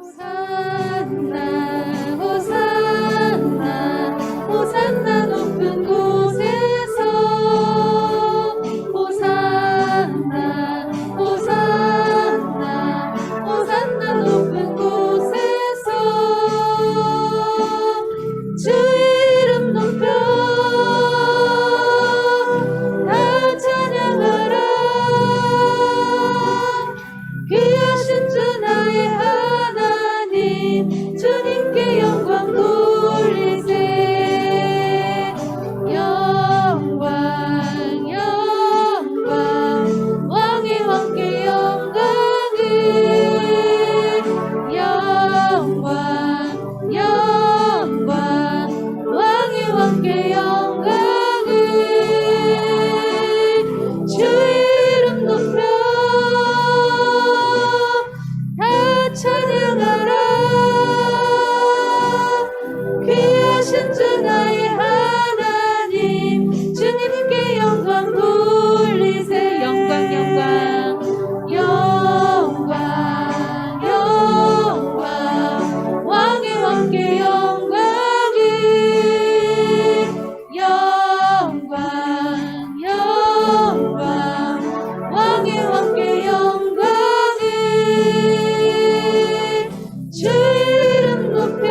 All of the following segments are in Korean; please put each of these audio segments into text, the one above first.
호산나 호산나 호산나 높은 곳에서 호산나 호산나 호산나 높은 곳에서 주 이름 높여 다 찬양하라. 귀하신 주 나의 하나님 주님께 영광 돌리세. 영광 영광 왕의 왕께 영광을. 영광 영광 왕의 왕께 영광을. 주 이름 높여 다 찬양하라. 귀하신 주 나의 하나님 주님께 영광 돌리세. 영광 영광 영광 영광 왕의 왕께 영광을. 영광 영광 왕의 왕께 영광을. 주 이름 높여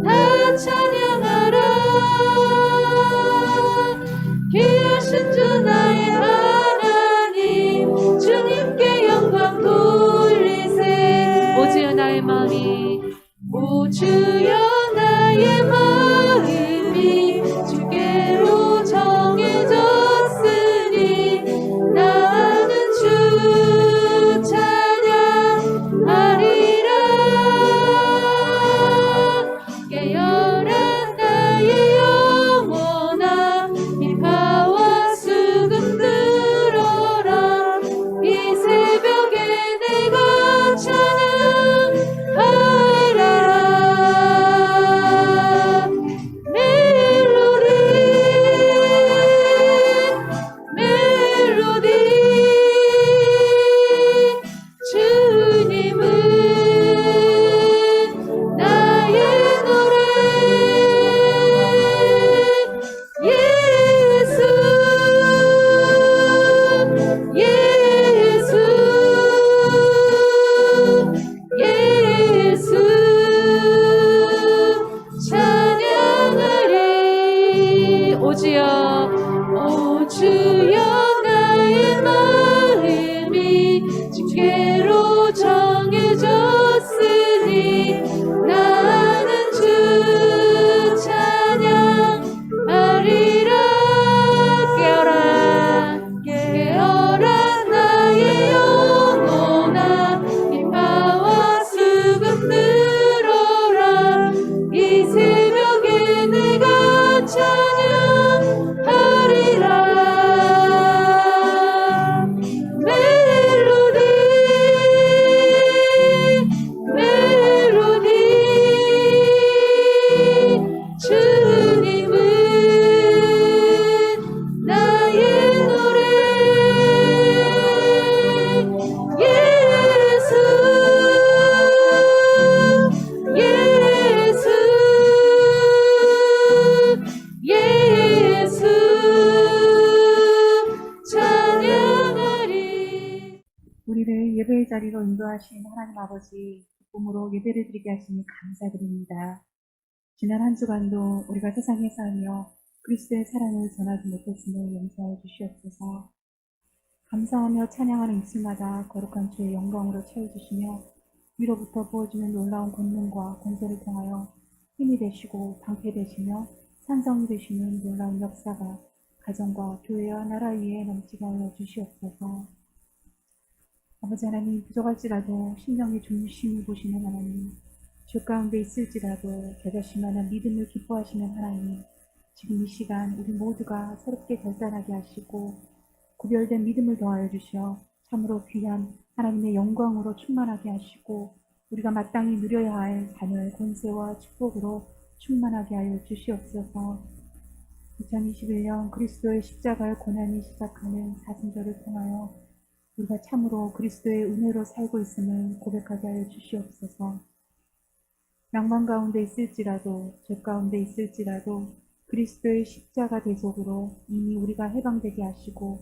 다 찬양하라. 귀하신 주 나의 하나님 주님께 영광 돌리세. 오 주여 나의 마음이 오 주여 나의 마음이 주께로 정해졌으니 나는 주 찬양하리라. 깨어라 나의 영혼아 비파와 수금 들어라. 이 새벽에 내가 찬양하리라. 멜로디 멜로디 주님은 나의 노래. 예수 예수 예수 찬양하리. 오 주여 오 주여 나의 마음이 주께로 정해졌으니 나는 주 찬양하리라. 깨어라 깨어라 나의 영혼아 비파와 수금 들어라. 이 새벽에 내가 찬양하리라. 멜로디 멜로디 주님은 나의 노래. 예수 예수 예수 찬양하리. 우리를 예배의 자리로 인도하신 하나님 아버지, 기쁨으로 예배를 드리게 하시니 감사드립니다. 지난 한 주간도 우리가 세상에 살며 그리스도의 사랑을 전하지 못했음을 용서해 주시옵소서. 감사하며 찬양하는 입술마다 거룩한 주의 영광으로 채워주시며 위로부터 부어지는 놀라운 권능과 권세를 통하여 힘이 되시고 방패 되시며 산성이 되시는 놀라운 역사가 가정과 교회와 나라 위에 넘치게 하여 주시옵소서. 아버지 하나님, 부족할지라도 심령의 중심을 보시는 하나님, 주 가운데 있을지라도 겨자씨만한 믿음을 기뻐하시는 하나님, 지금 이 시간 우리 모두가 새롭게 결단하게 하시고 구별된 믿음을 더하여 주시어 참으로 귀한 하나님의 영광으로 충만하게 하시고 우리가 마땅히 누려야 할 자녀의 권세와 축복으로 충만하게 하여 주시옵소서. 2021년 그리스도의 십자가의 고난이 시작하는 사순절을 통하여 우리가 참으로 그리스도의 은혜로 살고 있음을 고백하게 하여 주시옵소서. 낭만 가운데 있을지라도 죄 가운데 있을지라도 그리스도의 십자가 대속으로 이미 우리가 해방되게 하시고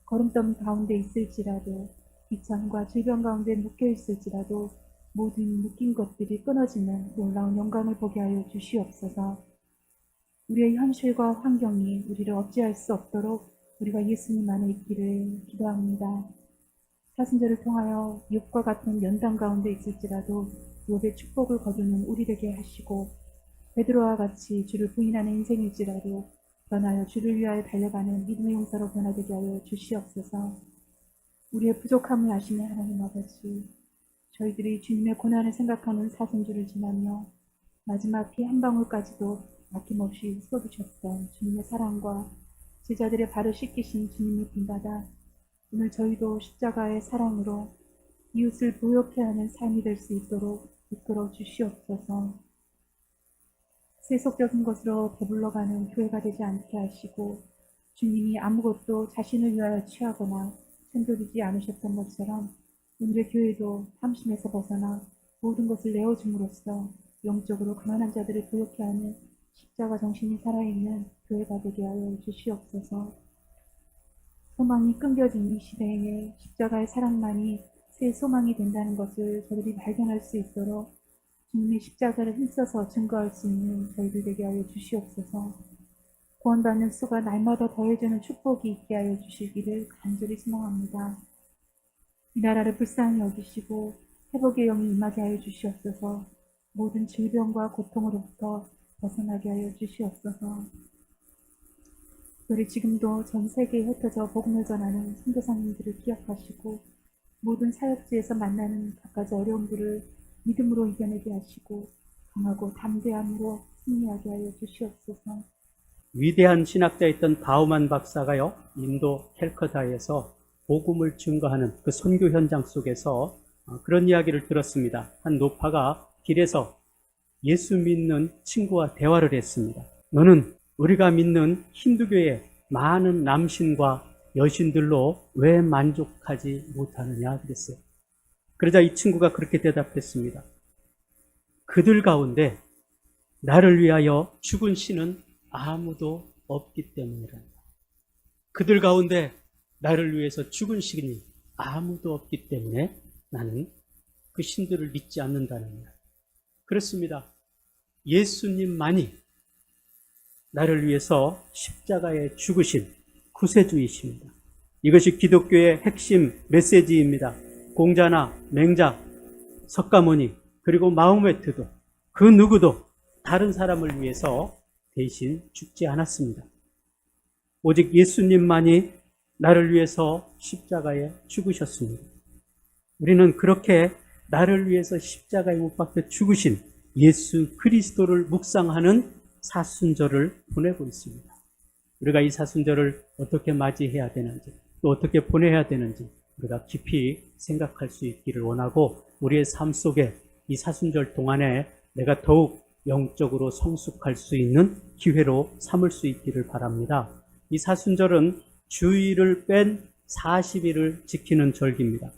거름더미 가운데 있을지라도 비참과 질병 가운데 묶여 있을지라도 모든 묶인 것들이 끊어지는 놀라운 영광을 보게 하여 주시옵소서. 우리의 현실과 환경이 우리를 어찌할 수 없도록 우리가 예수님 안에 있기를 기도합니다. 사순절을 통하여 욥과 같은 연단 가운데 있을지라도 욥의 축복을 거두는 우리 되게 하시고 베드로와 같이 주를 부인하는 인생일지라도 변하여 주를 위하여 달려가는 믿음의 용사로 변화되게 하여 주시옵소서. 우리의 부족함을 아시는 하나님 아버지, 저희들이 주님의 고난을 생각하는 사순절을 지나며 마지막 피 한 방울까지도 아낌없이 쏟으셨던 주님의 사랑과 제자들의 발을 씻기신 주님을 본받아 오늘 저희도 십자가의 사랑으로 이웃을 보호케 하는 삶이 될 수 있도록 이끌어 주시옵소서. 세속적인 것으로 배불러가는 교회가 되지 않게 하시고 주님이 아무것도 자신을 위하여 취하거나 챙겨주지 않으셨던 것처럼 오늘의 교회도 탐심에서 벗어나 모든 것을 내어줌으로써 영적으로 가난한 자들을 보호케 하는 십자가 정신이 살아있는 교회가 되게 하여 주시옵소서. 소망이 끊겨진 이 시대에 십자가의 사랑만이 새 소망이 된다는 것을 저들이 발견할 수 있도록 주님의 십자가를 힘써서 증거할 수 있는 저희들 되게 하여 주시옵소서. 구원받는 수가 날마다 더해지는 축복이 있게 하여 주시기를 간절히 소망합니다. 이 나라를 불쌍히 여기시고 회복의 영이 임하게 하여 주시옵소서. 모든 질병과 고통으로부터 벗어나게 하여 주시옵소서. 우리 지금도 전 세계에 흩어져 복음을 전하는 선교사님들을 기억하시고 모든 사역지에서 만나는 갖가지 어려움들을 믿음으로 이겨내게 하시고 강하고 담대함으로 승리하게 하여 주시옵소서. 위대한 신학자였던 바우만 박사가요, 인도 캘커타에서 복음을 증거하는 그 선교 현장 속에서 그런 이야기를 들었습니다. 한 노파가 길에서 예수 믿는 친구와 대화를 했습니다. 너는 우리가 믿는 힌두교의 많은 남신과 여신들로 왜 만족하지 못하느냐 그랬어요. 그러자 이 친구가 그렇게 대답했습니다. 그들 가운데 나를 위하여 죽은 신은 아무도 없기 때문이란다. 그들 가운데 나를 위해서 죽은 신이 아무도 없기 때문에 나는 그 신들을 믿지 않는다는 거예요. 그렇습니다. 예수님만이 나를 위해서 십자가에 죽으신 구세주이십니다. 이것이 기독교의 핵심 메시지입니다. 공자나 맹자, 석가모니, 그리고 마호메트도 그 누구도 다른 사람을 위해서 대신 죽지 않았습니다. 오직 예수님만이 나를 위해서 십자가에 죽으셨습니다. 우리는 그렇게 나를 위해서 십자가에 못 박혀 죽으신 예수 그리스도를 묵상하는 사순절을 보내고 있습니다. 우리가 이 사순절을 어떻게 맞이해야 되는지, 또 어떻게 보내야 되는지 우리가 깊이 생각할 수 있기를 원하고, 우리의 삶 속에 이 사순절 동안에 내가 더욱 영적으로 성숙할 수 있는 기회로 삼을 수 있기를 바랍니다. 이 사순절은 주일을 뺀 40일을 지키는 절기입니다.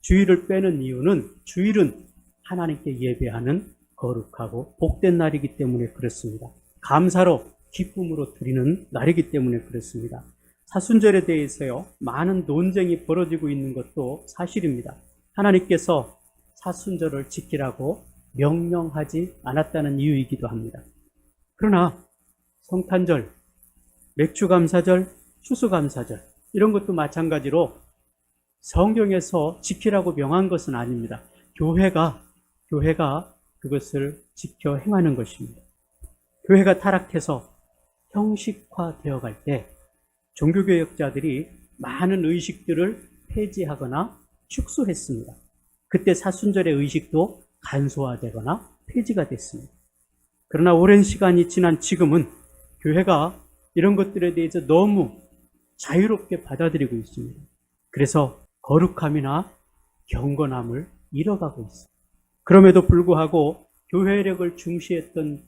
주일을 빼는 이유는 주일은 하나님께 예배하는 거룩하고 복된 날이기 때문에 그렇습니다. 감사로 기쁨으로 드리는 날이기 때문에 그렇습니다. 사순절에 대해서요, 많은 논쟁이 벌어지고 있는 것도 사실입니다. 하나님께서 사순절을 지키라고 명령하지 않았다는 이유이기도 합니다. 그러나 성탄절, 맥주감사절, 추수감사절 이런 것도 마찬가지로 성경에서 지키라고 명한 것은 아닙니다. 교회가 그것을 지켜 행하는 것입니다. 교회가 타락해서 형식화되어 갈 때 종교개혁자들이 많은 의식들을 폐지하거나 축소했습니다. 그때 사순절의 의식도 간소화되거나 폐지가 됐습니다. 그러나 오랜 시간이 지난 지금은 교회가 이런 것들에 대해서 너무 자유롭게 받아들이고 있습니다. 그래서 거룩함이나 경건함을 잃어가고 있습니다. 그럼에도 불구하고 교회력을 중시했던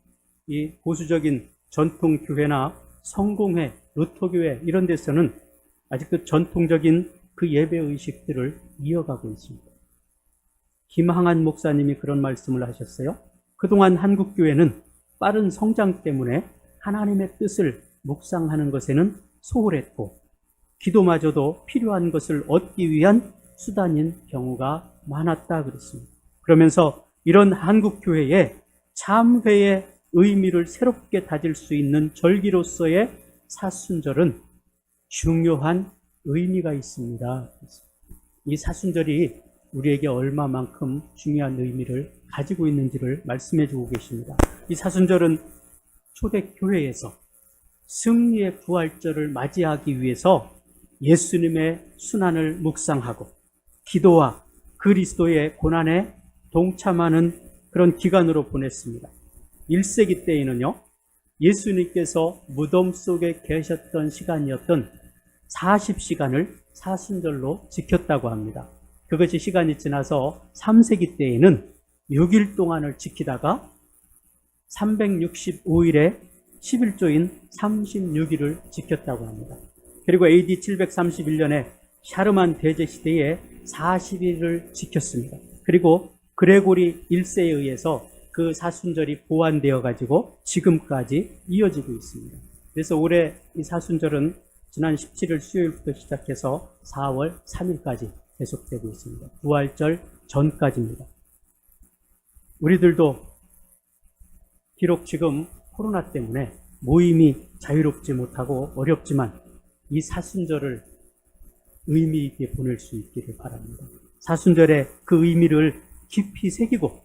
이 보수적인 전통교회나 성공회, 루터교회 이런 데서는 아직도 전통적인 그 예배 의식들을 이어가고 있습니다. 김항한 목사님이 그런 말씀을 하셨어요. 그동안 한국교회는 빠른 성장 때문에 하나님의 뜻을 묵상하는 것에는 소홀했고 기도마저도 필요한 것을 얻기 위한 수단인 경우가 많았다 그랬습니다. 그러면서 이런 한국교회에 참회의 의미를 새롭게 다질 수 있는 절기로서의 사순절은 중요한 의미가 있습니다. 이 사순절이 우리에게 얼마만큼 중요한 의미를 가지고 있는지를 말씀해 주고 계십니다. 이 사순절은 초대교회에서 승리의 부활절을 맞이하기 위해서 예수님의 순환을 묵상하고 기도와 그리스도의 고난에 동참하는 그런 기간으로 보냈습니다. 1세기 때에는요, 예수님께서 무덤 속에 계셨던 시간이었던 40시간을 사순절로 지켰다고 합니다. 그것이 시간이 지나서 3세기 때에는 6일 동안을 지키다가 365일에 11조인 36일을 지켰다고 합니다. 그리고 AD 731년에 샤르만 대제 시대에 40일을 지켰습니다. 그리고 그레고리 1세에 의해서 그 사순절이 보완되어 가지고 지금까지 이어지고 있습니다. 그래서 올해 이 사순절은 지난 17일 수요일부터 시작해서 4월 3일까지 계속되고 있습니다. 부활절 전까지입니다. 우리들도 비록 지금 코로나 때문에 모임이 자유롭지 못하고 어렵지만 이 사순절을 의미 있게 보낼 수 있기를 바랍니다. 사순절의 그 의미를 깊이 새기고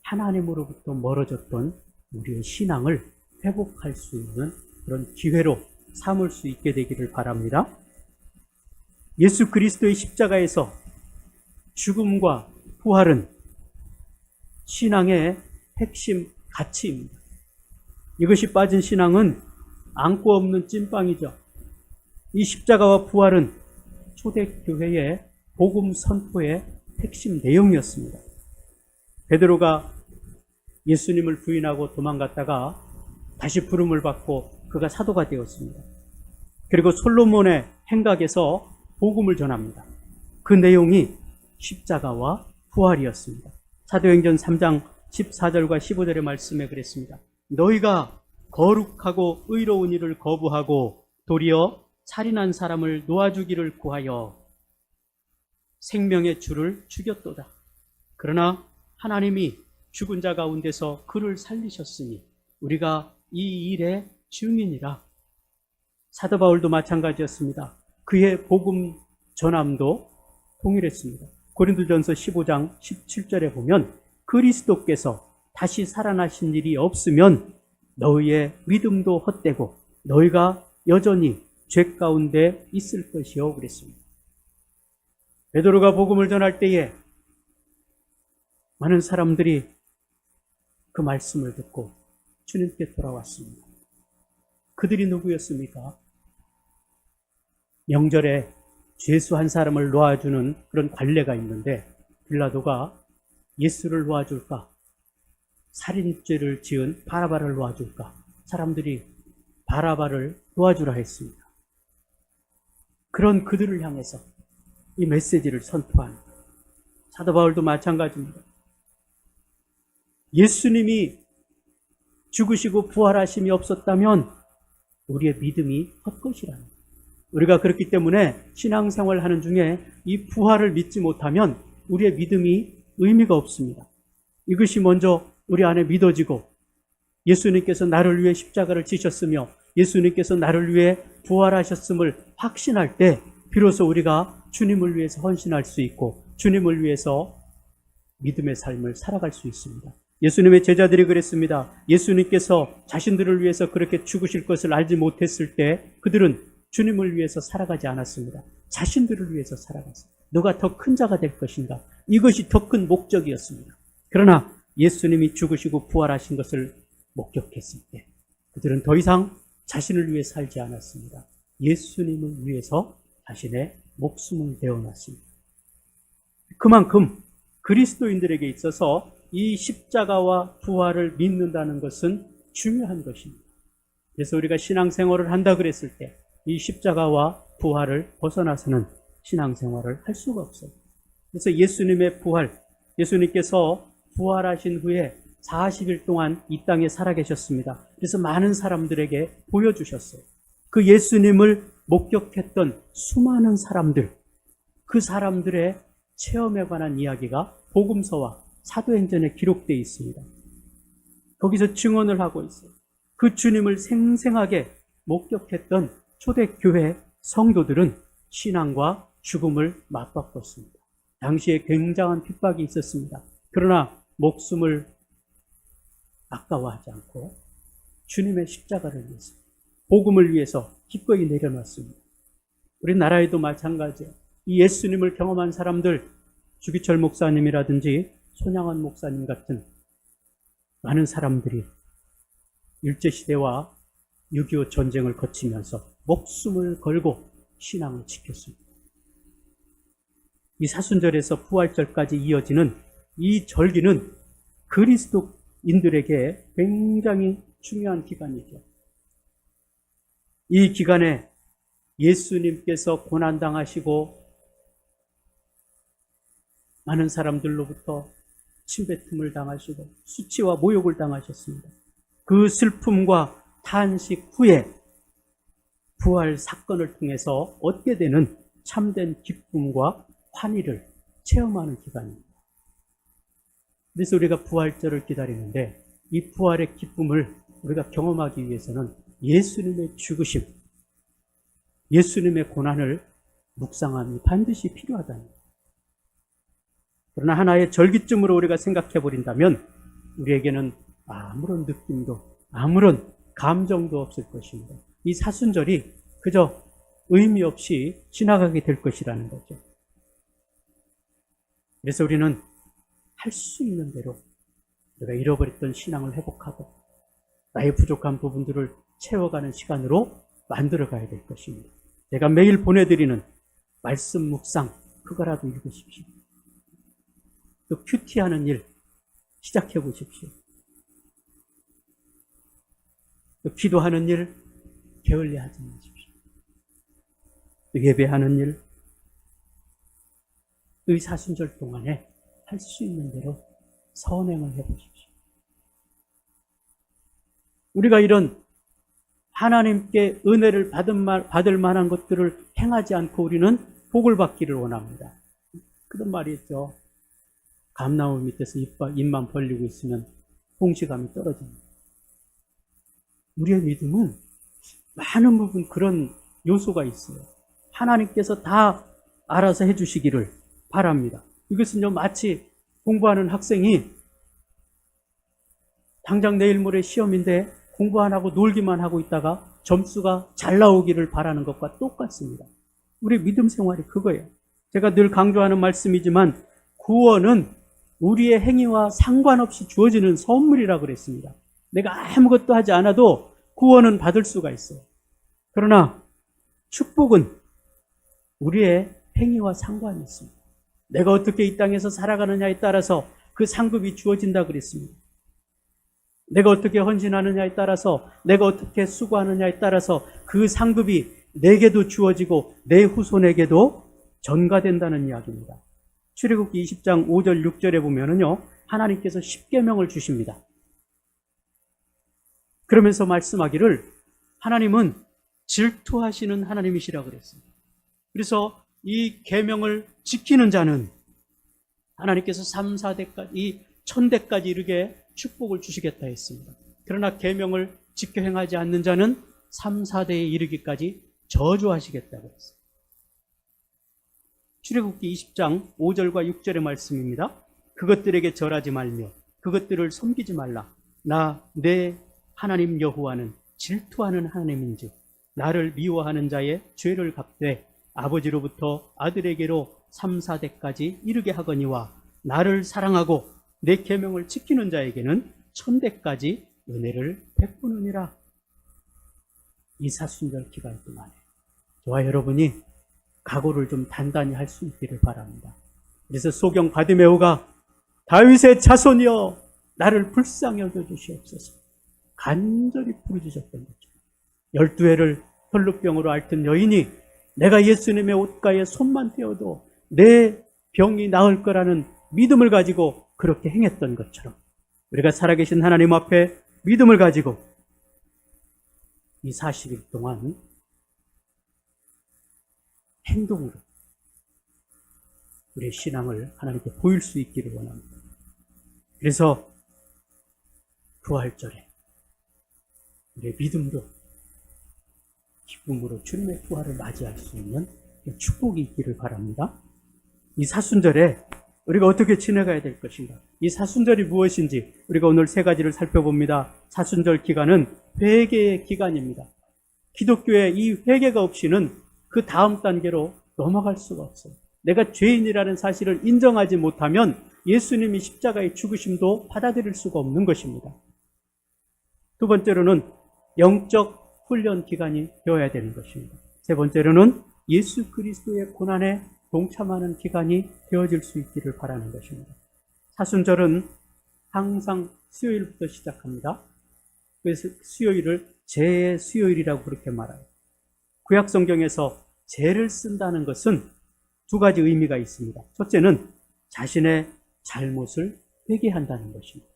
하나님으로부터 멀어졌던 우리의 신앙을 회복할 수 있는 그런 기회로 삼을 수 있게 되기를 바랍니다. 예수 그리스도의 십자가에서 죽음과 부활은 신앙의 핵심 가치입니다. 이것이 빠진 신앙은 안고 없는 찐빵이죠. 이 십자가와 부활은 초대교회의 복음 선포의 핵심 내용이었습니다. 베드로가 예수님을 부인하고 도망갔다가 다시 부름을 받고 그가 사도가 되었습니다. 그리고 솔로몬의 행각에서 복음을 전합니다. 그 내용이 십자가와 부활이었습니다. 사도행전 3장 14절과 15절의 말씀에 그랬습니다. 너희가 거룩하고 의로운 일을 거부하고 도리어 살인한 사람을 놓아주기를 구하여 생명의 주를 죽였도다. 그러나 하나님이 죽은 자 가운데서 그를 살리셨으니 우리가 이 일의 증인이라. 사도 바울도 마찬가지였습니다. 그의 복음 전함도 동일했습니다. 고린도전서 15장 17절에 보면 그리스도께서 다시 살아나신 일이 없으면 너희의 믿음도 헛되고 너희가 여전히 죄 가운데 있을 것이요 그랬습니다. 베드로가 복음을 전할 때에 많은 사람들이 그 말씀을 듣고 주님께 돌아왔습니다. 그들이 누구였습니까? 명절에 죄수 한 사람을 놓아주는 그런 관례가 있는데 빌라도가 예수를 놓아줄까? 살인죄를 지은 바라바를 놓아줄까? 사람들이 바라바를 놓아주라 했습니다. 그런 그들을 향해서 이 메시지를 선포하는 사도 바울도 마찬가지입니다. 예수님이 죽으시고 부활하심이 없었다면 우리의 믿음이 헛것이라는 거예요. 우리가 그렇기 때문에 신앙생활을 하는 중에 이 부활을 믿지 못하면 우리의 믿음이 의미가 없습니다. 이것이 먼저 우리 안에 믿어지고 예수님께서 나를 위해 십자가를 지셨으며 예수님께서 나를 위해 부활하셨음을 확신할 때 비로소 우리가 주님을 위해서 헌신할 수 있고 주님을 위해서 믿음의 삶을 살아갈 수 있습니다. 예수님의 제자들이 그랬습니다. 예수님께서 자신들을 위해서 그렇게 죽으실 것을 알지 못했을 때 그들은 주님을 위해서 살아가지 않았습니다. 자신들을 위해서 살아갔습니다. 누가 더 큰 자가 될 것인가? 이것이 더 큰 목적이었습니다. 그러나 예수님이 죽으시고 부활하신 것을 목격했을 때 그들은 더 이상 자신을 위해 살지 않았습니다. 예수님을 위해서 자신의 목숨을 내어놨습니다. 그만큼 그리스도인들에게 있어서 이 십자가와 부활을 믿는다는 것은 중요한 것입니다. 그래서 우리가 신앙생활을 한다 그랬을 때 이 십자가와 부활을 벗어나서는 신앙생활을 할 수가 없어요. 그래서 예수님의 부활, 예수님께서 부활하신 후에 40일 동안 이 땅에 살아계셨습니다. 그래서 많은 사람들에게 보여주셨어요. 그 예수님을 목격했던 수많은 사람들, 그 사람들의 체험에 관한 이야기가 복음서와 사도행전에 기록되어 있습니다. 거기서 증언을 하고 있어요. 그 주님을 생생하게 목격했던 초대교회 성도들은 신앙과 죽음을 맞바꿨습니다. 당시에 굉장한 핍박이 있었습니다. 그러나 목숨을 아까워하지 않고 주님의 십자가를 위해서, 복음을 위해서 기꺼이 내려놨습니다. 우리나라에도 마찬가지예요. 이 예수님을 경험한 사람들, 주기철 목사님이라든지 손양원 목사님 같은 많은 사람들이 일제시대와 6.25 전쟁을 거치면서 목숨을 걸고 신앙을 지켰습니다. 이 사순절에서 부활절까지 이어지는 이 절기는 그리스도인들에게 굉장히 중요한 기간이죠. 이 기간에 예수님께서 고난당하시고 많은 사람들로부터 침뱉음을 당하시고 수치와 모욕을 당하셨습니다. 그 슬픔과 탄식 후에 부활 사건을 통해서 얻게 되는 참된 기쁨과 환희를 체험하는 기간입니다. 그래서 우리가 부활절을 기다리는데 이 부활의 기쁨을 우리가 경험하기 위해서는 예수님의 죽으심, 예수님의 고난을 묵상함이 반드시 필요하다는 거예요. 그러나 하나의 절기쯤으로 우리가 생각해 버린다면 우리에게는 아무런 느낌도 아무런 감정도 없을 것입니다. 이 사순절이 그저 의미 없이 지나가게 될 것이라는 거죠. 그래서 우리는 할 수 있는 대로 내가 잃어버렸던 신앙을 회복하고 나의 부족한 부분들을 채워가는 시간으로 만들어가야 될 것입니다. 제가 매일 보내드리는 말씀 묵상, 그거라도 읽으십시오. 또 큐티하는 일 시작해 보십시오. 또 기도하는 일 게을리하지 마십시오. 또 예배하는 일, 이 사순절 동안에 할 수 있는 대로 선행을 해보십시오. 우리가 이런 하나님께 은혜를 받을 만한 것들을 행하지 않고 우리는 복을 받기를 원합니다. 그런 말이 있죠. 감나무 밑에서 입만 벌리고 있으면 홍시감이 떨어집니다. 우리의 믿음은 많은 부분 그런 요소가 있어요. 하나님께서 다 알아서 해주시기를 바랍니다. 이것은요, 마치 공부하는 학생이 당장 내일 모레 시험인데 공부 안 하고 놀기만 하고 있다가 점수가 잘 나오기를 바라는 것과 똑같습니다. 우리 믿음 생활이 그거예요. 제가 늘 강조하는 말씀이지만 구원은 우리의 행위와 상관없이 주어지는 선물이라고 그랬습니다. 내가 아무것도 하지 않아도 구원은 받을 수가 있어요. 그러나 축복은 우리의 행위와 상관이 있습니다. 내가 어떻게 이 땅에서 살아가느냐에 따라서 그 상급이 주어진다 그랬습니다. 내가 어떻게 헌신하느냐에 따라서, 내가 어떻게 수고하느냐에 따라서 그 상급이 내게도 주어지고 내 후손에게도 전가된다는 이야기입니다. 출애굽기 20장 5절 6절에 보면은요, 하나님께서 십계명을 주십니다. 그러면서 말씀하기를 하나님은 질투하시는 하나님이시라 그랬습니다. 그래서 이 계명을 지키는 자는 하나님께서 3, 4대까지, 이 1000대까지 이르게 축복을 주시겠다 했습니다. 그러나 계명을 지켜 행하지 않는 자는 3, 4대에 이르기까지 저주하시겠다고 했어요. 출애굽기 20장 5절과 6절의 말씀입니다. 그것들에게 절하지 말며 그것들을 섬기지 말라. 나 내 하나님 여호와는 질투하는 하나님인즉 나를 미워하는 자의 죄를 갚되 아버지로부터 아들에게로 3, 4대까지 이르게 하거니와 나를 사랑하고 내 계명을 지키는 자에게는 1000대까지 은혜를 베푸느니라. 이 사순절 기간 동안에 저와 여러분이 각오를 좀 단단히 할 수 있기를 바랍니다. 그래서 소경 바디메오가 다윗의 자손이여 나를 불쌍히 여겨주시옵소서 간절히 부르짖었던 거죠. 12해를 혈루병으로 앓던 여인이 내가 예수님의 옷가에 손만 떼어도 내 병이 나을 거라는 믿음을 가지고 그렇게 행했던 것처럼 우리가 살아계신 하나님 앞에 믿음을 가지고 이 40일 동안 행동으로 우리의 신앙을 하나님께 보일 수 있기를 원합니다. 그래서 부활절에 우리의 믿음도 기쁨으로 주님의 부활을 맞이할 수 있는 축복이 있기를 바랍니다. 이 사순절에 우리가 어떻게 지내가야 될 것인가? 이 사순절이 무엇인지 우리가 오늘 세 가지를 살펴봅니다. 사순절 기간은 회개의 기간입니다. 기독교의 이 회개가 없이는 그 다음 단계로 넘어갈 수가 없어요. 내가 죄인이라는 사실을 인정하지 못하면 예수님이 십자가의 죽으심도 받아들일 수가 없는 것입니다. 두 번째로는 영적 훈련 기간이 되어야 되는 것입니다. 세 번째로는 예수 그리스도의 고난에 동참하는 기간이 되어질 수 있기를 바라는 것입니다. 사순절은 항상 수요일부터 시작합니다. 그래서 수요일을 죄의 수요일이라고 그렇게 말해요. 구약 성경에서 죄를 쓴다는 것은 두 가지 의미가 있습니다. 첫째는 자신의 잘못을 회개한다는 것입니다.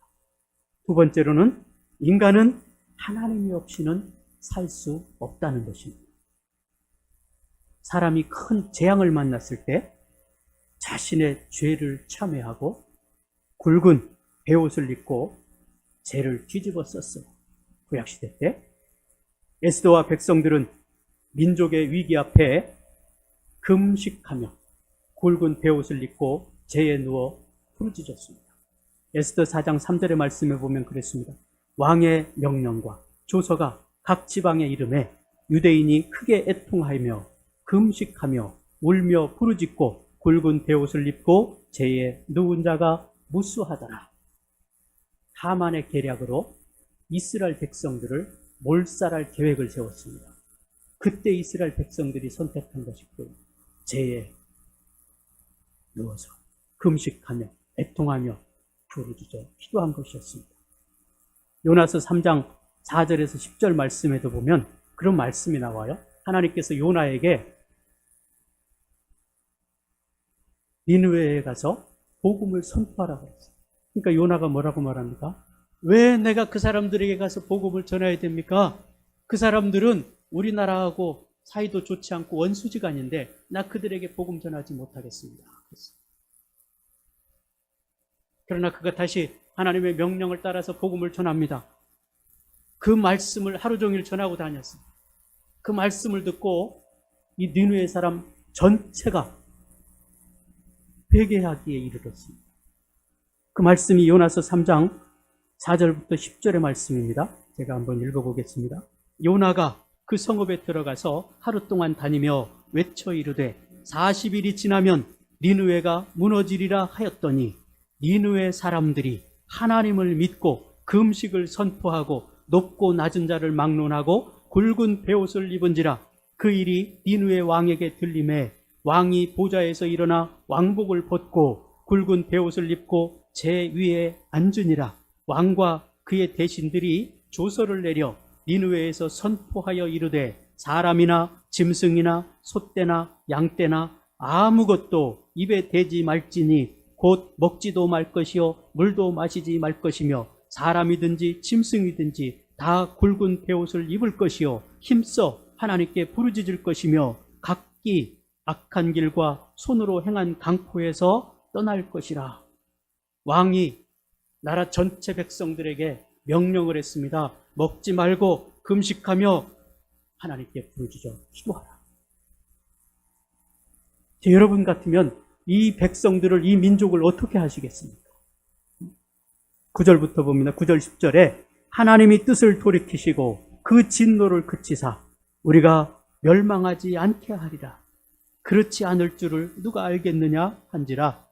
두 번째로는 인간은 하나님이 없이는 살 수 없다는 것입니다. 사람이 큰 재앙을 만났을 때 자신의 죄를 참회하고 굵은 베옷을 입고 죄를 뒤집어 썼어요. 구약시대 때 에스더와 백성들은 민족의 위기 앞에 금식하며 굵은 베옷을 입고 죄에 누워 부르짖었습니다. 에스더 4장 3절의 말씀에 보면 그랬습니다. 왕의 명령과 조서가 각 지방의 이름에 유대인이 크게 애통하며 금식하며 울며 부르짖고 굵은 베옷을 입고 죄에 누운 자가 무수하더라. 하만의 계략으로 이스라엘 백성들을 몰살할 계획을 세웠습니다. 그때 이스라엘 백성들이 선택한 것이 그 죄에 누워서 금식하며 애통하며 부르짖어 기도한 것이었습니다. 요나서 3장 4절에서 10절 말씀에도 보면 그런 말씀이 나와요. 하나님께서 요나에게 니느웨에 가서 복음을 선포하라고 했어요. 그러니까 요나가 뭐라고 말합니까? 왜 내가 그 사람들에게 가서 복음을 전해야 됩니까? 그 사람들은 우리나라하고 사이도 좋지 않고 원수지간인데 나 그들에게 복음 전하지 못하겠습니다. 그러나 그가 다시 하나님의 명령을 따라서 복음을 전합니다. 그 말씀을 하루 종일 전하고 다녔습니다. 그 말씀을 듣고 이 니느웨 사람 전체가 회개하기에 이르렀습니다. 그 말씀이 요나서 3장 4절부터 10절의 말씀입니다. 제가 한번 읽어보겠습니다. 요나가 그 성읍에 들어가서 하루 동안 다니며 외쳐 이르되 40일이 지나면 니느웨가 무너지리라 하였더니 니느웨 사람들이 하나님을 믿고 금식을 선포하고 높고 낮은 자를 막론하고 굵은 베옷을 입은지라. 그 일이 니느웨 왕에게 들림에 왕이 보좌에서 일어나 왕복을 벗고 굵은 베옷을 입고 제 위에 앉으니라. 왕과 그의 대신들이 조서를 내려 니느웨에서 선포하여 이르되 사람이나 짐승이나 소떼나 양떼나 아무것도 입에 대지 말지니 곧 먹지도 말 것이요 물도 마시지 말 것이며 사람이든지 짐승이든지 다 굵은 베옷을 입을 것이요 힘써 하나님께 부르짖을 것이며 각기 악한 길과 손으로 행한 강포에서 떠날 것이라. 왕이 나라 전체 백성들에게 명령을 했습니다. 먹지 말고 금식하며 하나님께 부르짖어 기도하라. 여러분 같으면 이 백성들을, 이 민족을 어떻게 하시겠습니까? 9절부터 봅니다. 9절 10절에 하나님이 뜻을 돌이키시고 그 진노를 그치사 우리가 멸망하지 않게 하리라. 그렇지 않을 줄을 누가 알겠느냐 한지라.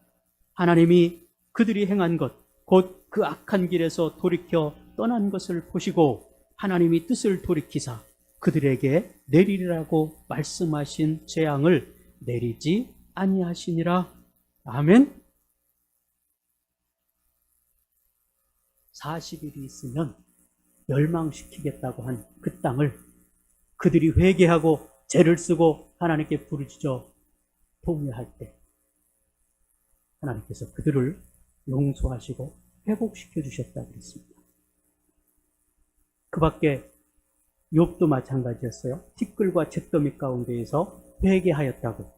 하나님이 그들이 행한 것 곧 그 악한 길에서 돌이켜 떠난 것을 보시고 하나님이 뜻을 돌이키사 그들에게 내리라고 말씀하신 재앙을 내리지 아니하시니라. 아멘. 40일이 있으면 멸망시키겠다고 한 그 땅을 그들이 회개하고 죄를 쓰고 하나님께 부르짖어 통회할 때 하나님께서 그들을 용서하시고 회복시켜 주셨다 그랬습니다. 그 밖에 욥도 마찬가지였어요. 티끌과 잿더미 가운데에서 회개하였다고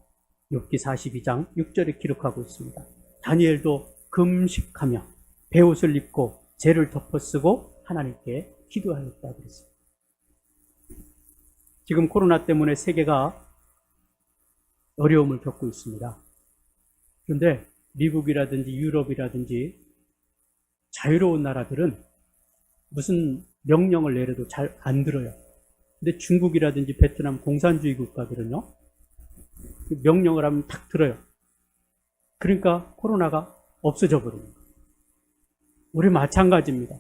욥기 42장 6절에 기록하고 있습니다. 다니엘도 금식하며 베옷을 입고 죄를 덮어쓰고 하나님께 기도하였다 그랬습니다. 지금 코로나 때문에 세계가 어려움을 겪고 있습니다. 그런데 미국이라든지 유럽이라든지 자유로운 나라들은 무슨 명령을 내려도 잘 안 들어요. 근데 중국이라든지 베트남 공산주의 국가들은요, 명령을 하면 탁 들어요. 그러니까 코로나가 없어져 버립니다. 우리 마찬가지입니다.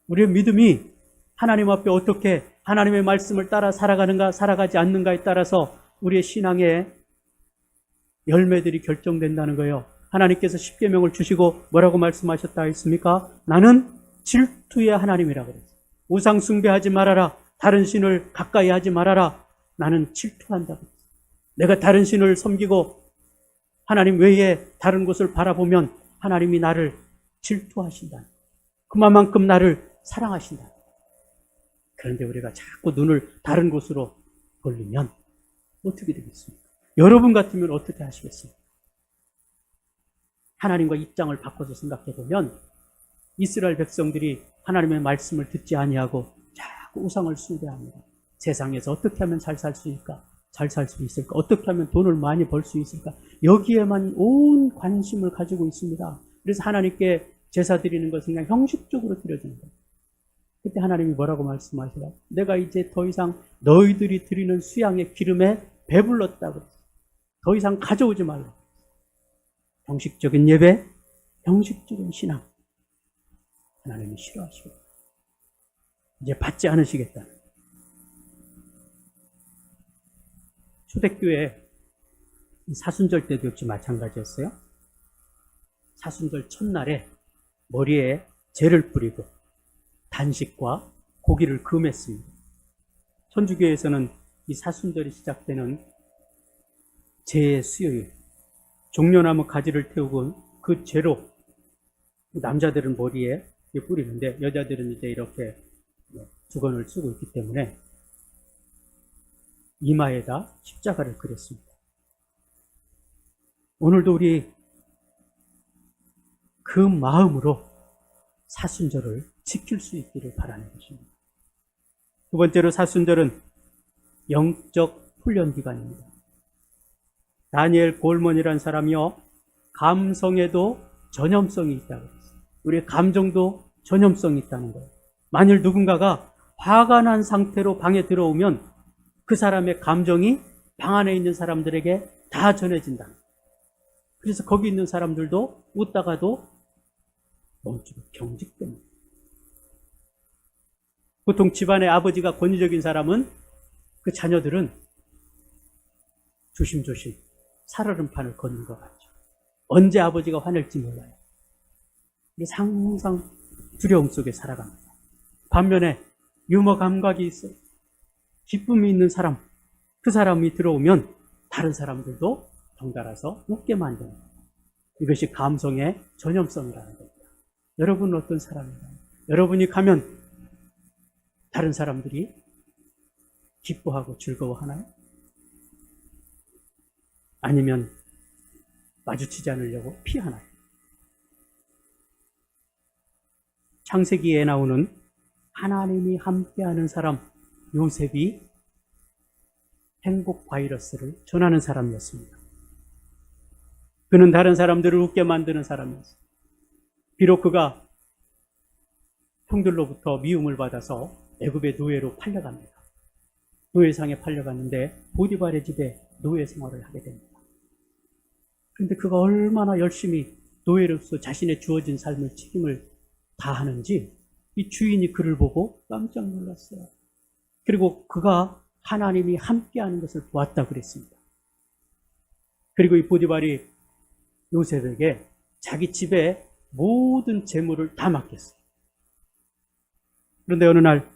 우리의 믿음이 하나님 앞에 어떻게 하나님의 말씀을 따라 살아가는가, 살아가지 않는가에 따라서 우리의 신앙의 열매들이 결정된다는 거예요. 하나님께서 십계명을 주시고 뭐라고 말씀하셨다 했습니까? 나는 질투의 하나님이라고 그랬어요. 우상 숭배하지 말아라. 다른 신을 가까이 하지 말아라. 나는 질투한다고 그랬어요. 내가 다른 신을 섬기고 하나님 외에 다른 곳을 바라보면 하나님이 나를 질투하신다. 그만큼 나를 사랑하신다. 그런데 우리가 자꾸 눈을 다른 곳으로 돌리면 어떻게 되겠습니까? 여러분 같으면 어떻게 하시겠습니까? 하나님과 입장을 바꿔서 생각해 보면 이스라엘 백성들이 하나님의 말씀을 듣지 아니하고 자꾸 우상을 숭배합니다. 세상에서 어떻게 하면 잘 살 수 있을까? 잘 살 수 있을까? 어떻게 하면 돈을 많이 벌 수 있을까? 여기에만 온 관심을 가지고 있습니다. 그래서 하나님께 제사 드리는 것은 그냥 형식적으로 드려지는 거예요. 그때 하나님이 뭐라고 말씀하시라? 내가 이제 더 이상 너희들이 드리는 수양의 기름에 배불렀다고 그랬어요. 더 이상 가져오지 말라. 형식적인 예배, 형식적인 신앙. 하나님이 싫어하시고 이제 받지 않으시겠다. 초대교회 사순절 때도 역시 마찬가지였어요. 사순절 첫날에 머리에 재를 뿌리고 단식과 고기를 금했습니다. 천주교에서는 이 사순절이 시작되는 제 수요일, 종려나무 가지를 태우고 그 재로 남자들은 머리에 뿌리는데 여자들은 이제 이렇게 두건을 쓰고 있기 때문에 이마에다 십자가를 그렸습니다. 오늘도 우리 그 마음으로 사순절을 지킬 수 있기를 바라는 것입니다. 두 번째로 사순절은 영적 훈련 기간입니다. 다니엘 골몬이라는 사람이요, 감성에도 전염성이 있다고 했어요. 우리의 감정도 전염성이 있다는 거예요. 만일 누군가가 화가 난 상태로 방에 들어오면 그 사람의 감정이 방 안에 있는 사람들에게 다 전해진다. 그래서 거기 있는 사람들도 웃다가도 멈추고 경직됩니다. 보통 집안의 아버지가 권위적인 사람은 그 자녀들은 조심조심 살얼음판을 걷는 것 같죠. 언제 아버지가 화낼지 몰라요. 항상 두려움 속에 살아갑니다. 반면에 유머 감각이 있어요. 기쁨이 있는 사람, 그 사람이 들어오면 다른 사람들도 덩달아서 웃게 만듭니다. 이것이 감성의 전염성이라는 겁니다. 여러분은 어떤 사람인가요? 여러분이 가면 다른 사람들이 기뻐하고 즐거워하나요? 아니면 마주치지 않으려고 피하나요? 창세기에 나오는 하나님이 함께하는 사람 요셉이 행복 바이러스를 전하는 사람이었습니다. 그는 다른 사람들을 웃게 만드는 사람이었습니다. 비록 그가 형들로부터 미움을 받아서 애굽의 노예로 팔려갑니다. 노예상에 팔려갔는데 보디발의 집에 노예 생활을 하게 됩니다. 그런데 그가 얼마나 열심히 노예로서 자신의 주어진 삶을 책임을 다하는지 이 주인이 그를 보고 깜짝 놀랐어요. 그리고 그가 하나님이 함께하는 것을 보았다 그랬습니다. 그리고 이 보디발이 요셉에게 자기 집의 모든 재물을 다 맡겼어요. 그런데 어느 날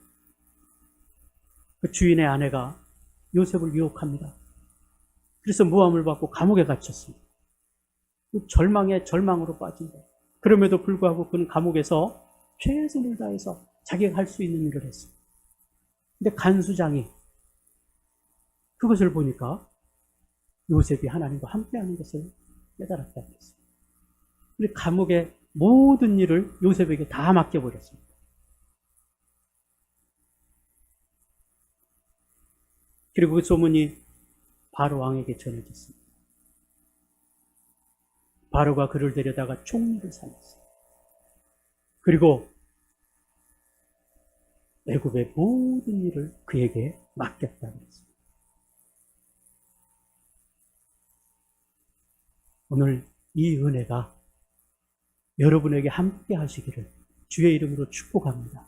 그 주인의 아내가 요셉을 유혹합니다. 그래서 모함을 받고 감옥에 갇혔습니다. 절망에 절망으로 빠진 거예요. 그럼에도 불구하고 그는 감옥에서 최선을 다해서 자기가 할 수 있는 일을 했습니다. 근데 간수장이 그것을 보니까 요셉이 하나님과 함께하는 것을 깨달았다고 했습니다. 그래서 감옥의 모든 일을 요셉에게 다 맡겨버렸습니다. 그리고 그 소문이 바로 왕에게 전해졌습니다. 바로가 그를 데려다가 총리를 삼았어요. 그리고 애굽의 모든 일을 그에게 맡겼다고 했습니다. 오늘 이 은혜가 여러분에게 함께 하시기를 주의 이름으로 축복합니다.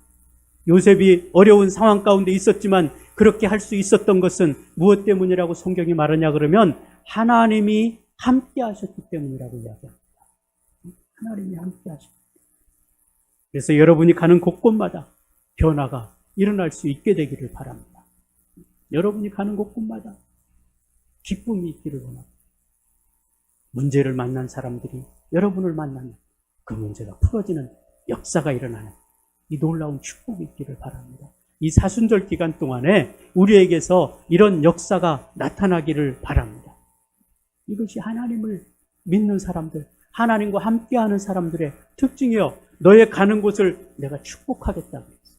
요셉이 어려운 상황 가운데 있었지만 그렇게 할 수 있었던 것은 무엇 때문이라고 성경이 말하냐 그러면 하나님이 함께 하셨기 때문이라고 이야기합니다. 하나님이 함께 하셨기 때문에. 그래서 여러분이 가는 곳곳마다 변화가 일어날 수 있게 되기를 바랍니다. 여러분이 가는 곳곳마다 기쁨이 있기를 원합니다. 문제를 만난 사람들이 여러분을 만나면 그 문제가 풀어지는 역사가 일어나는 이 놀라운 축복이 있기를 바랍니다. 이 사순절 기간 동안에 우리에게서 이런 역사가 나타나기를 바랍니다. 이것이 하나님을 믿는 사람들, 하나님과 함께하는 사람들의 특징이요. 너의 가는 곳을 내가 축복하겠다고 그랬어요.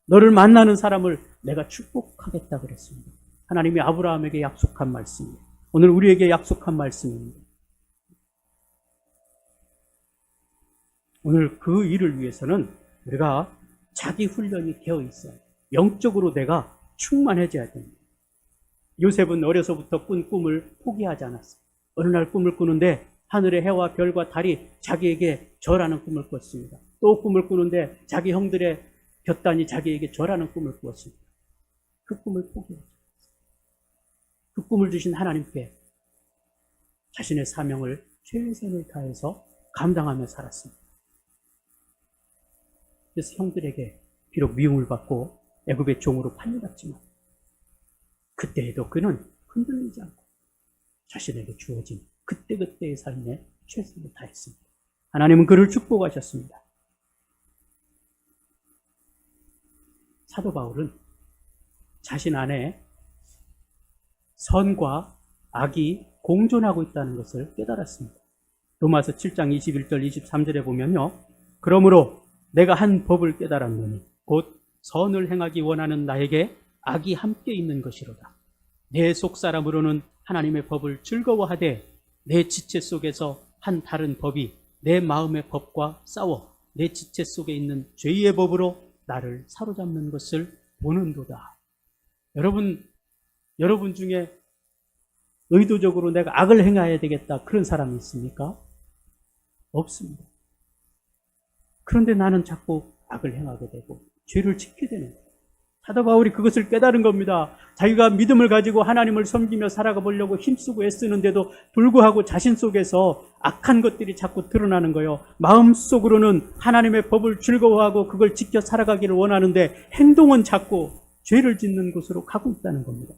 너를 만나는 사람을 내가 축복하겠다고 그랬습니다. 하나님이 아브라함에게 약속한 말씀이에요. 오늘 우리에게 약속한 말씀입니다. 오늘 그 일을 위해서는 우리가 자기 훈련이 되어 있어요. 영적으로 내가 충만해져야 됩니다. 요셉은 어려서부터 꾼 꿈을 포기하지 않았어요. 어느 날 꿈을 꾸는데 하늘의 해와 별과 달이 자기에게 절하는 꿈을 꿨습니다. 또 꿈을 꾸는데 자기 형들의 곁단이 자기에게 절하는 꿈을 꾸었습니다. 그 꿈을 포기하지 않았어요. 그 꿈을 주신 하나님께 자신의 사명을 최선을 다해서 감당하며 살았습니다. 그래서 형들에게 비록 미움을 받고 애굽의 종으로 팔려갔지만 그때에도 그는 흔들리지 않고 자신에게 주어진 그때그때의 삶에 최선을 다했습니다. 하나님은 그를 축복하셨습니다. 사도 바울은 자신 안에 선과 악이 공존하고 있다는 것을 깨달았습니다. 로마서 7장 21절 23절에 보면요. 그러므로 내가 한 법을 깨달았노니 곧 선을 행하기 원하는 나에게 악이 함께 있는 것이로다. 내 속사람으로는 하나님의 법을 즐거워하되 내 지체 속에서 한 다른 법이 내 마음의 법과 싸워 내 지체 속에 있는 죄의 법으로 나를 사로잡는 것을 보는도다. 여러분 중에 의도적으로 내가 악을 행해야 되겠다 그런 사람이 있습니까? 없습니다. 그런데 나는 자꾸 악을 행하게 되고 죄를 짓게 되는 거예요. 사도 바울이 그것을 깨달은 겁니다. 자기가 믿음을 가지고 하나님을 섬기며 살아가 보려고 힘쓰고 애쓰는데도 불구하고 자신 속에서 악한 것들이 자꾸 드러나는 거예요. 마음속으로는 하나님의 법을 즐거워하고 그걸 지켜 살아가기를 원하는데 행동은 자꾸 죄를 짓는 곳으로 가고 있다는 겁니다.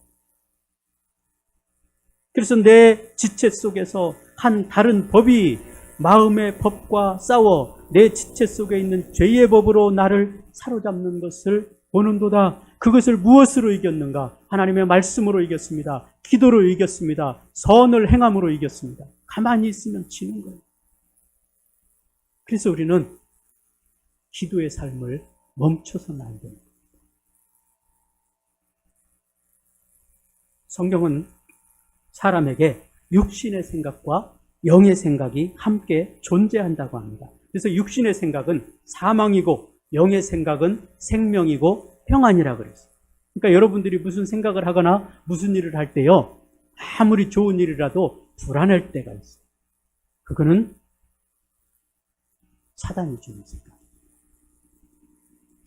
그래서 내 지체 속에서 한 다른 법이 마음의 법과 싸워 내 지체 속에 있는 죄의 법으로 나를 사로잡는 것을 보는도다. 그것을 무엇으로 이겼는가? 하나님의 말씀으로 이겼습니다. 기도로 이겼습니다. 선을 행함으로 이겼습니다. 가만히 있으면 지는 거예요. 그래서 우리는 기도의 삶을 멈춰서는 안 됩니다. 성경은 사람에게 육신의 생각과 영의 생각이 함께 존재한다고 합니다. 그래서 육신의 생각은 사망이고 영의 생각은 생명이고 평안이라고 그랬어요. 그러니까 여러분들이 무슨 생각을 하거나 무슨 일을 할 때요, 아무리 좋은 일이라도 불안할 때가 있어요. 그거는 사단이 주는 생각.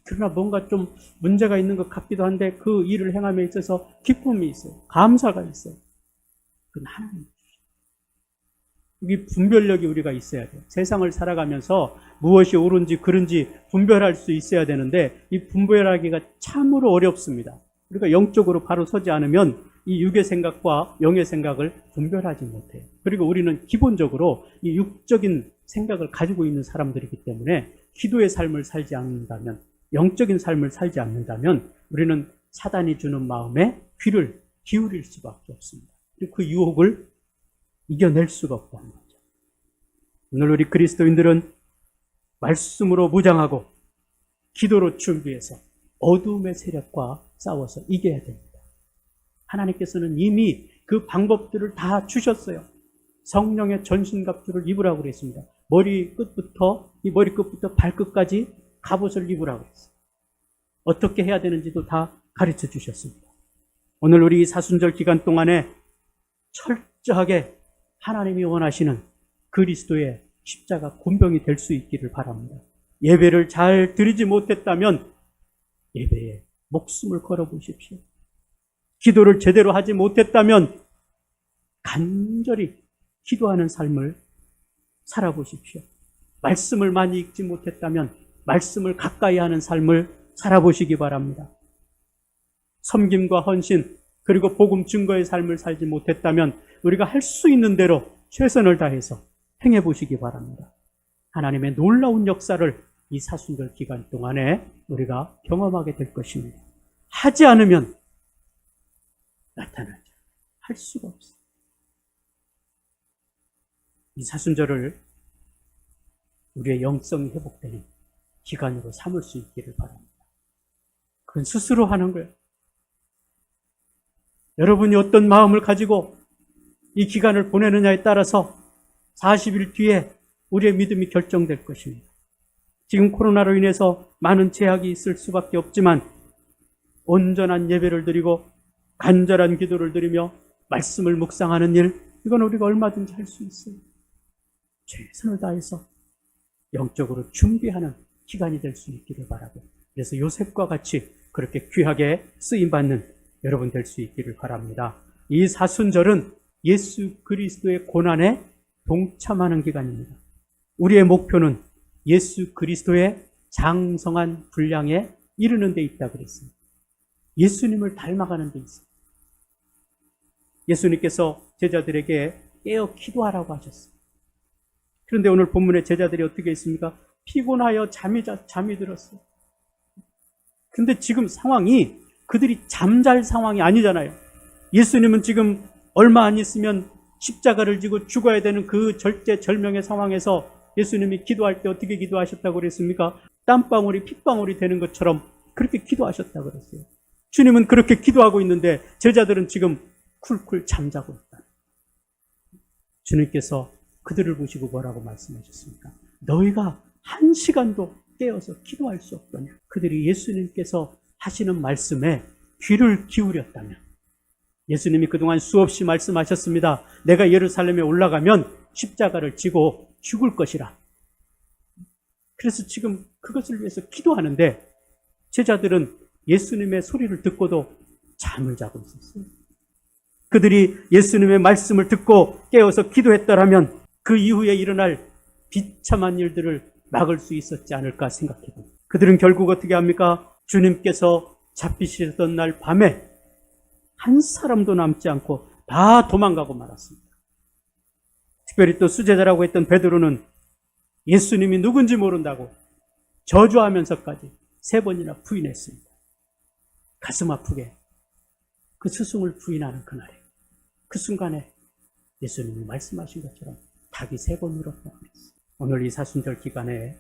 그러나 뭔가 좀 문제가 있는 것 같기도 한데 그 일을 행함에 있어서 기쁨이 있어요. 감사가 있어요. 그건 하나님. 이 분별력이 우리가 있어야 돼요. 세상을 살아가면서 무엇이 옳은지 그른지 분별할 수 있어야 되는데 이 분별하기가 참으로 어렵습니다. 우리가 영적으로 바로 서지 않으면 이 육의 생각과 영의 생각을 분별하지 못해요. 그리고 우리는 기본적으로 이 육적인 생각을 가지고 있는 사람들이기 때문에 기도의 삶을 살지 않는다면, 영적인 삶을 살지 않는다면 우리는 사단이 주는 마음에 귀를 기울일 수밖에 없습니다. 그리고 그 유혹을 이겨낼 수가 없다는 거죠. 오늘 우리 그리스도인들은 말씀으로 무장하고 기도로 준비해서 어둠의 세력과 싸워서 이겨야 됩니다. 하나님께서는 이미 그 방법들을 다 주셨어요. 성령의 전신갑주를 입으라고 그랬습니다. 머리끝부터 발끝까지 갑옷을 입으라고 그랬어요. 어떻게 해야 되는지도 다 가르쳐 주셨습니다. 오늘 우리 사순절 기간 동안에 철저하게 하나님이 원하시는 그리스도의 십자가 군병이 될 수 있기를 바랍니다. 예배를 잘 드리지 못했다면 예배에 목숨을 걸어보십시오. 기도를 제대로 하지 못했다면 간절히 기도하는 삶을 살아보십시오. 말씀을 많이 읽지 못했다면 말씀을 가까이 하는 삶을 살아보시기 바랍니다. 섬김과 헌신 그리고 복음 증거의 삶을 살지 못했다면 우리가 할 수 있는 대로 최선을 다해서 행해보시기 바랍니다. 하나님의 놀라운 역사를 이 사순절 기간 동안에 우리가 경험하게 될 것입니다. 하지 않으면 나타나지 할 수가 없어요. 이 사순절을 우리의 영성이 회복되는 기간으로 삼을 수 있기를 바랍니다. 그건 스스로 하는 거예요. 여러분이 어떤 마음을 가지고 이 기간을 보내느냐에 따라서 40일 뒤에 우리의 믿음이 결정될 것입니다. 지금 코로나로 인해서 많은 제약이 있을 수밖에 없지만 온전한 예배를 드리고 간절한 기도를 드리며 말씀을 묵상하는 일, 이건 우리가 얼마든지 할 수 있어요. 최선을 다해서 영적으로 준비하는 기간이 될 수 있기를 바라고, 그래서 요셉과 같이 그렇게 귀하게 쓰임받는 여러분 될 수 있기를 바랍니다. 이 사순절은 예수 그리스도의 고난에 동참하는 기간입니다. 우리의 목표는 예수 그리스도의 장성한 분량에 이르는 데 있다 그랬습니다. 예수님을 닮아가는 데 있습니다. 예수님께서 제자들에게 깨어 기도하라고 하셨어요. 그런데 오늘 본문의 제자들이 어떻게 했습니까? 피곤하여 잠이 들었어요. 근데 지금 상황이 그들이 잠잘 상황이 아니잖아요. 예수님은 지금 얼마 안 있으면 십자가를 지고 죽어야 되는 그 절제절명의 상황에서 예수님이 기도할 때 어떻게 기도하셨다고 그랬습니까? 땀방울이 핏방울이 되는 것처럼 그렇게 기도하셨다고 그랬어요. 주님은 그렇게 기도하고 있는데 제자들은 지금 쿨쿨 잠자고 있다. 주님께서 그들을 보시고 뭐라고 말씀하셨습니까? 너희가 한 시간도 깨어서 기도할 수 없더냐. 그들이 예수님께서 하시는 말씀에 귀를 기울였다면, 예수님이 그동안 수없이 말씀하셨습니다. 내가 예루살렘에 올라가면 십자가를 지고 죽을 것이라. 그래서 지금 그것을 위해서 기도하는데 제자들은 예수님의 소리를 듣고도 잠을 자고 있었어요. 그들이 예수님의 말씀을 듣고 깨어서 기도했더라면 그 이후에 일어날 비참한 일들을 막을 수 있었지 않을까 생각해요. 그들은 결국 어떻게 합니까? 주님께서 잡히시던 날 밤에 한 사람도 남지 않고 다 도망가고 말았습니다. 특별히 또 수제자라고 했던 베드로는 예수님이 누군지 모른다고 저주하면서까지 3번이나 부인했습니다. 가슴 아프게 그 스승을 부인하는 그날에, 그 순간에 예수님이 말씀하신 것처럼 닭이 3번 울었다고 했어요. 오늘 이 사순절 기간에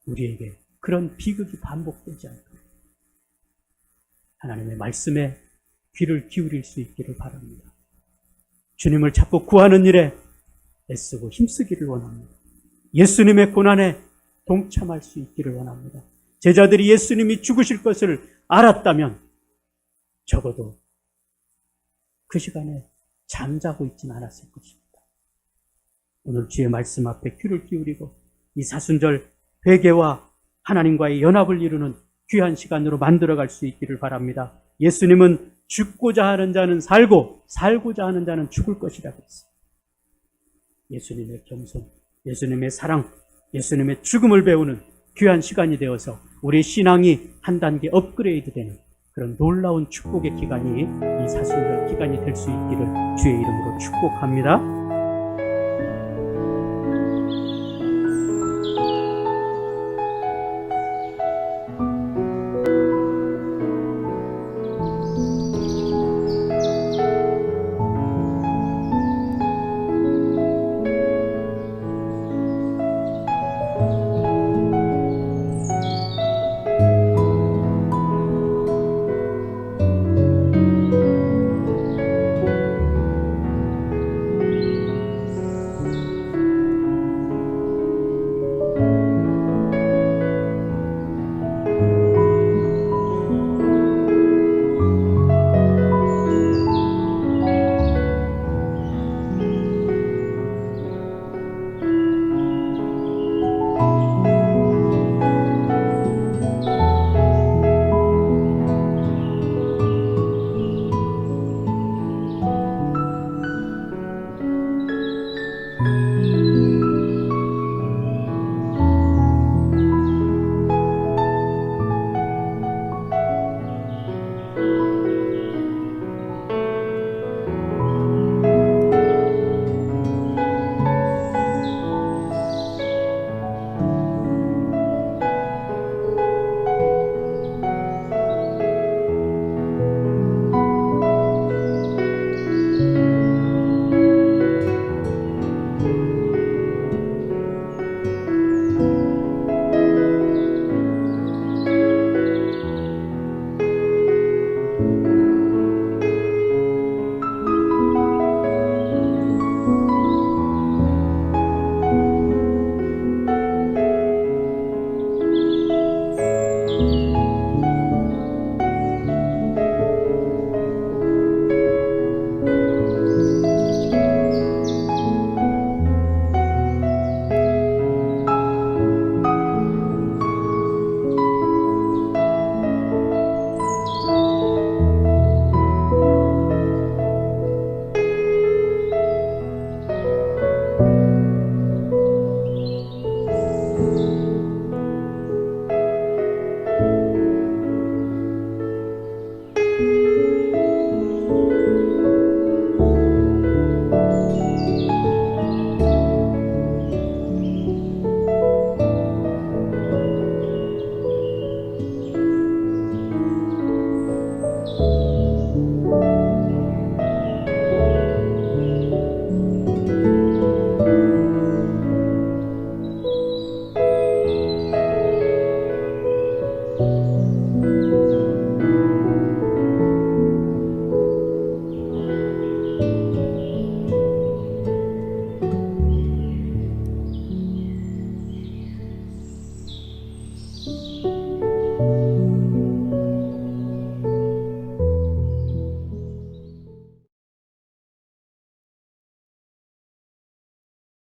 우리에게 그런 비극이 반복되지 않도록 하나님의 말씀에 귀를 기울일 수 있기를 바랍니다. 주님을 찾고 구하는 일에 애쓰고 힘쓰기를 원합니다. 예수님의 고난에 동참할 수 있기를 원합니다. 제자들이 예수님이 죽으실 것을 알았다면 적어도 그 시간에 잠자고 있지는 않았을 것입니다. 오늘 주의 말씀 앞에 귀를 기울이고 이 사순절 회개와 하나님과의 연합을 이루는 귀한 시간으로 만들어갈 수 있기를 바랍니다. 예수님은 죽고자 하는 자는 살고 살고자 하는 자는 죽을 것이라고 했어요. 예수님의 겸손, 예수님의 사랑, 예수님의 죽음을 배우는 귀한 시간이 되어서 우리 신앙이 한 단계 업그레이드 되는 그런 놀라운 축복의 기간이 이 사순절 기간이 될 수 있기를 주의 이름으로 축복합니다.